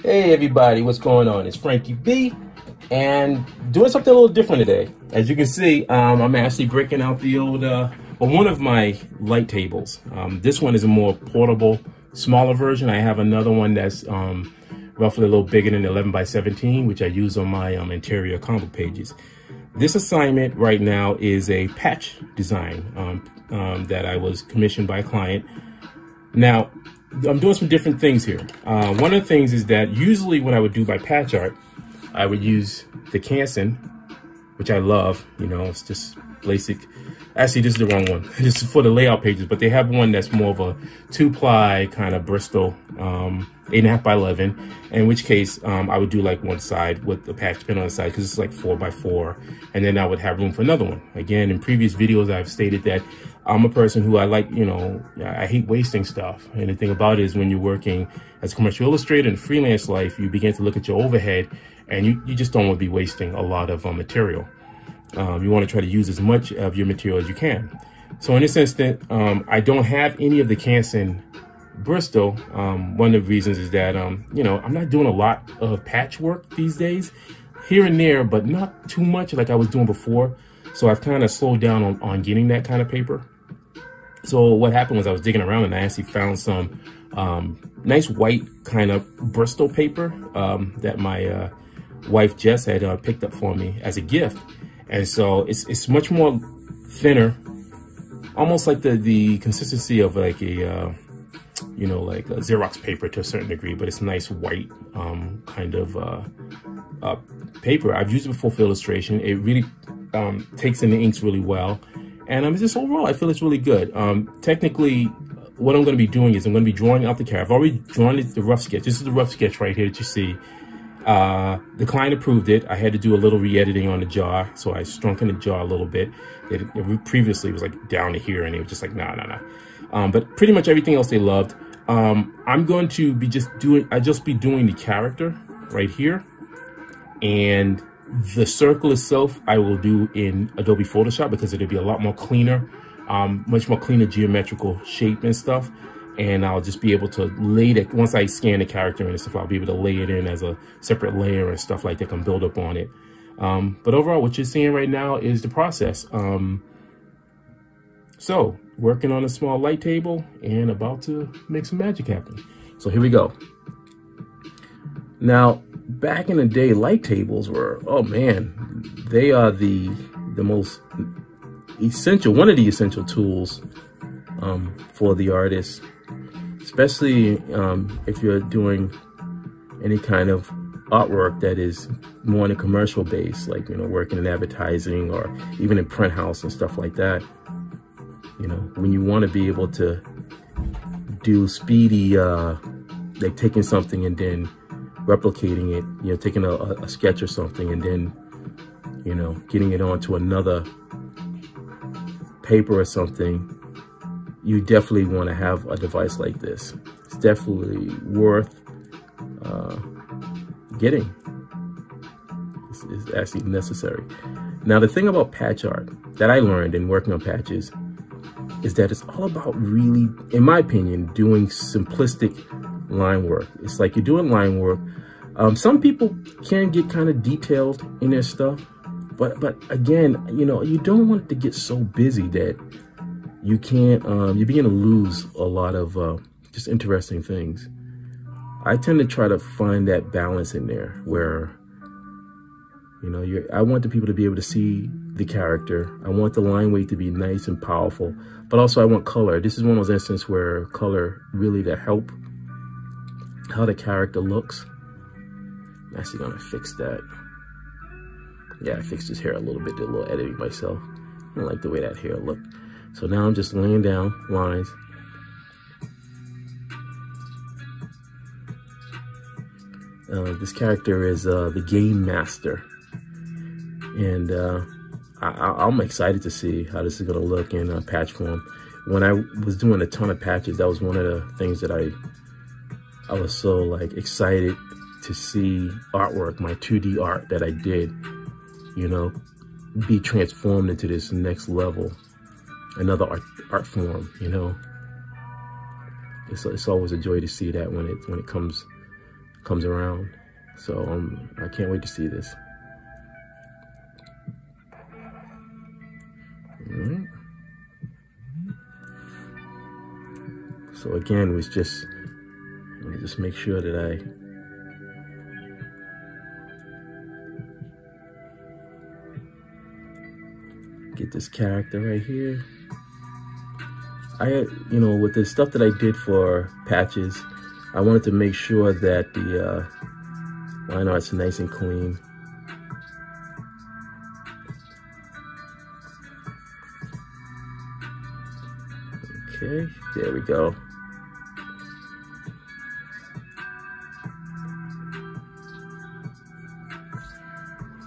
Hey everybody, what's going on? It's Frankie B and doing something a little different today. As you can see, I'm actually breaking out the old, one of my light tables. This one is a more portable, smaller version. I have another one that's roughly a little bigger than 11 by 17, which I use on my interior comic pages. This assignment right now is a patch design that I was commissioned by a client. Now, I'm doing some different things here. One of the things is that usually when I would do my patch art, I would use the Canson, which I love. You know, it's just basic. Actually, this is the wrong one. This is for the layout pages, but they have one that's more of a 2-ply kind of Bristol, 8.5 by 11. In which case, I would do like one side with the patch pen on the side because it's like 4 by 4, and then I would have room for another one. Again, in previous videos, I've stated that I'm a person who I like, you know, I hate wasting stuff. And the thing about it is when you're working as a commercial illustrator in freelance life, you begin to look at your overhead and you just don't want to be wasting a lot of material. You want to try to use as much of your material as you can. So in this instant, I don't have any of the Canson Bristol. One of the reasons is that, you know, I'm not doing a lot of patchwork these days, here and there, but not too much like I was doing before. So I've kind of slowed down on getting that kind of paper. So what happened was I was digging around and I actually found some nice white kind of Bristol paper that my wife Jess had picked up for me as a gift. And so it's much more thinner, almost like the consistency of like a, you know, like a Xerox paper to a certain degree, but it's nice white kind of paper. I've used it before for illustration. It really takes in the inks really well. And just overall, I feel it's really good. Technically, what I'm going to be doing is I'm going to be drawing out the character. I've already drawn the rough sketch. This is the rough sketch right here that you see. The client approved it. I had to do a little re-editing on the jaw, so I shrunken the jaw a little bit. It previously was like down to here, and it was just like, nah. But pretty much everything else they loved. I'm going to be just be doing the character right here. And the circle itself, I will do in Adobe Photoshop because it'll be a lot more cleaner, much more cleaner geometrical shape and stuff. And I'll just be able to lay it, once I scan the character and stuff, I'll be able to lay it in as a separate layer and stuff like that, can build up on it. But overall, what you're seeing right now is the process. So, working on a small light table and about to make some magic happen. So here we go. Now, back in the day, light tables were, oh man, they are the most essential, one of the essential tools for the artist, especially if you're doing any kind of artwork that is more on a commercial base, like, you know, working in advertising or even in print house and stuff like that. You know, when you want to be able to do speedy, like taking something and then replicating it, you know, taking a sketch or something and then, you know, getting it onto another paper or something, you definitely want to have a device like this. It's definitely worth getting. It's actually necessary. Now, the thing about patch art that I learned in working on patches is that it's all about really, in my opinion, doing simplistic line work. It's like you're doing line work. Some people can get kind of detailed in their stuff, but again, you know, you don't want it to get so busy that you can't, you begin to lose a lot of just interesting things. I tend to try to find that balance in there where, you know, I want the people to be able to see the character. I want the line weight to be nice and powerful, but also I want color. This is one of those instances where color really to help how the character looks. I'm actually gonna fix that. Yeah, I fixed his hair a little bit, did a little editing myself. I don't like the way that hair looked. So now I'm just laying down lines. This character is the Gamemaster. And I'm excited to see how this is gonna look in patch form. When I was doing a ton of patches, that was one of the things that I was so like excited to see artwork, my 2D art that I did, you know, be transformed into this next level, another art form, you know. It's always a joy to see that when it comes comes around. So I can't wait to see this. All right. So again, let me just make sure that I get this character right here. You know, with the stuff that I did for patches, I wanted to make sure that the line art's nice and clean. Okay, there we go.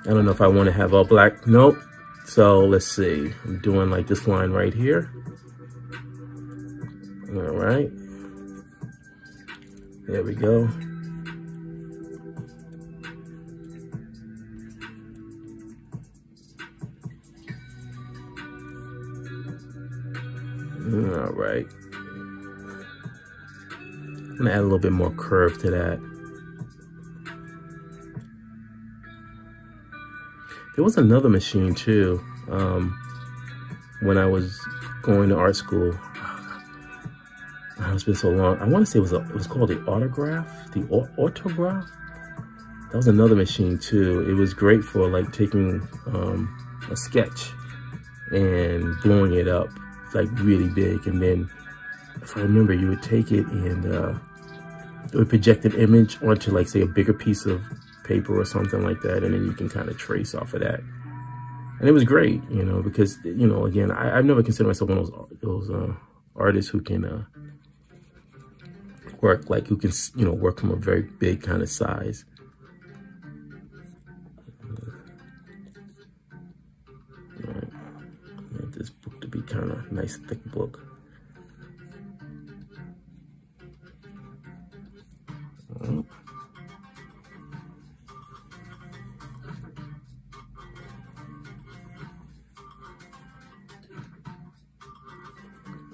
I don't know if I want to have all black. Nope. So let's see. I'm doing like this line right here. All right. There we go. All right. I'm gonna add a little bit more curve to that. There was another machine too, when I was going to art school. It's been so long. I want to say it was called the Autograph, the Autograph. That was another machine too. It was great for like taking a sketch and blowing it up like really big, and then if I remember, you would take it and it would project an image onto like say a bigger piece of paper or something like that, and then you can kind of trace off of that. And it was great, you know, because, you know, again, I've never considered myself one of those artists who can work, like who can, you know, work from a very big kind of size. All right. I want this book to be kind of nice, thick book.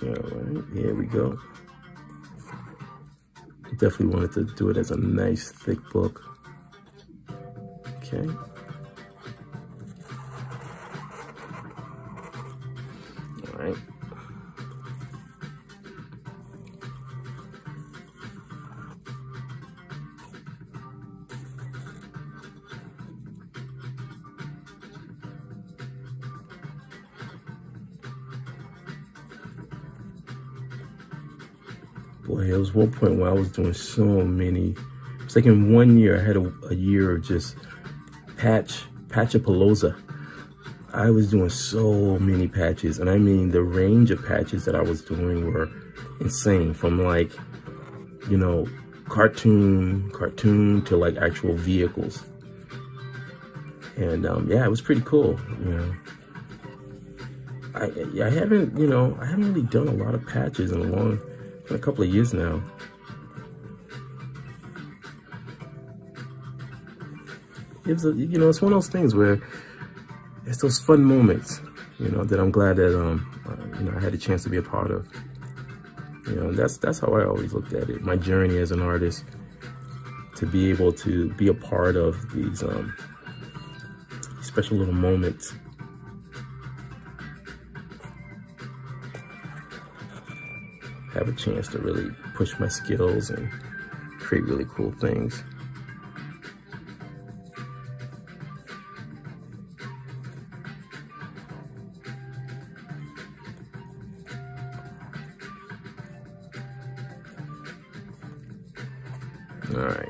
All right, here we go. Definitely wanted to do it as a nice thick book. Okay. All right. Boy, it was one point where I was doing so many. It's like in 1 year, I had a year of just patchapalooza. I was doing so many patches, and I mean the range of patches that I was doing were insane. From like, you know, cartoon to like actual vehicles. And yeah, it was pretty cool, you know. I haven't really done a lot of patches in a couple of years now. It's you know, it's one of those things where it's those fun moments, you know, that I'm glad that you know, I had a chance to be a part of. You know, that's how I always looked at it. My journey as an artist, to be able to be a part of these special little moments. Have a chance to really push my skills and create really cool things. All right.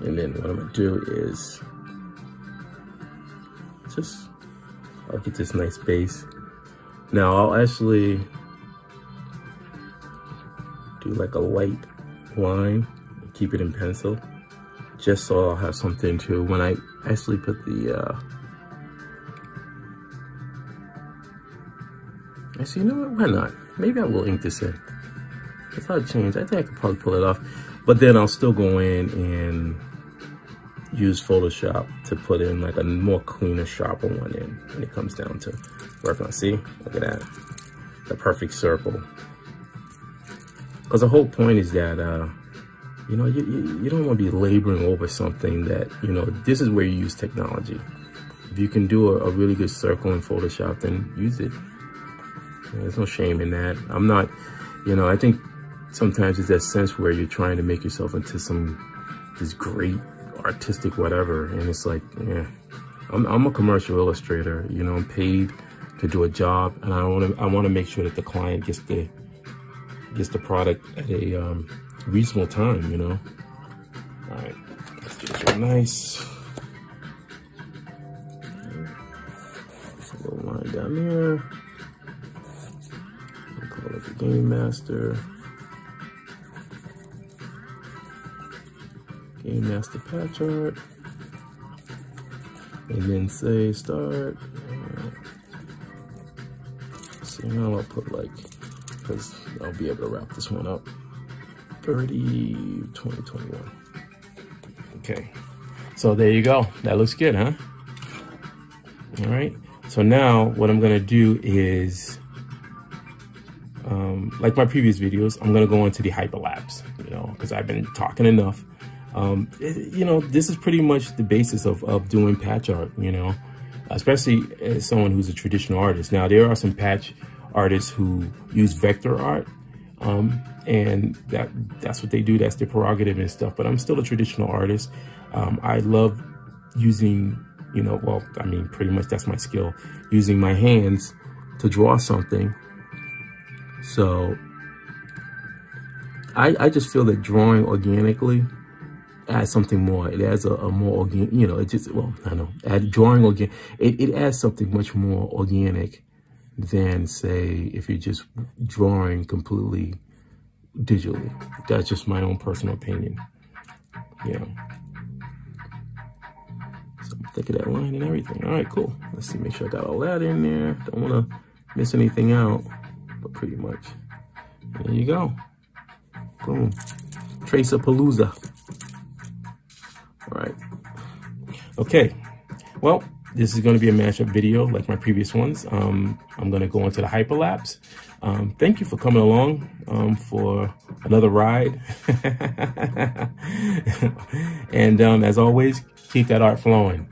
And then what I'm gonna do is I'll get this nice base. Now I'll actually do like a light line, keep it in pencil, just so I'll have something to, when I actually put the, actually, you know what, why not? Maybe I will ink this in. That's how it changed. I think I could probably pull it off. But then I'll still go in and use Photoshop to put in like a more cleaner, sharper one in when it comes down to working on. See, look at that, the perfect circle. Because the whole point is that, you know, you don't want to be laboring over something that, you know, this is where you use technology. If you can do a really good circle in Photoshop, then use it. There's no shame in that. I'm not, you know, I think sometimes it's that sense where you're trying to make yourself into this great artistic whatever, and it's like, yeah, I'm a commercial illustrator, you know, I'm paid to do a job, and I want to make sure that the client gets the product at a reasonable time, you know. All right, let's get this real nice. A little line down there. We'll call it the Gamemaster. Gamemaster patch art, and then say start. So now I'll put like, because I'll be able to wrap this one up. 2021. Okay, so there you go. That looks good, huh? All right. So now what I'm gonna do is, like my previous videos, I'm gonna go into the hyperlapse. You know, because I've been talking enough. You know, this is pretty much the basis of doing patch art, you know, especially as someone who's a traditional artist. Now, there are some patch artists who use vector art, and that's what they do. That's their prerogative and stuff. But I'm still a traditional artist. I love using, you know, well, I mean, pretty much that's my skill, using my hands to draw something. So I just feel that drawing organically adds something more. It adds a more organic, you know, it just, well, I know, drawing organic, it adds something much more organic than, say, if you're just drawing completely digitally. That's just my own personal opinion, you know. So think of that line and everything. All right, cool. Let's see, make sure I got all that in there. Don't want to miss anything out, but pretty much. There you go. Boom. Tracer-palooza. All right. Okay. Well, this is going to be a mashup video like my previous ones. I'm going to go into the hyperlapse. Thank you for coming along for another ride. And as always, keep that art flowing.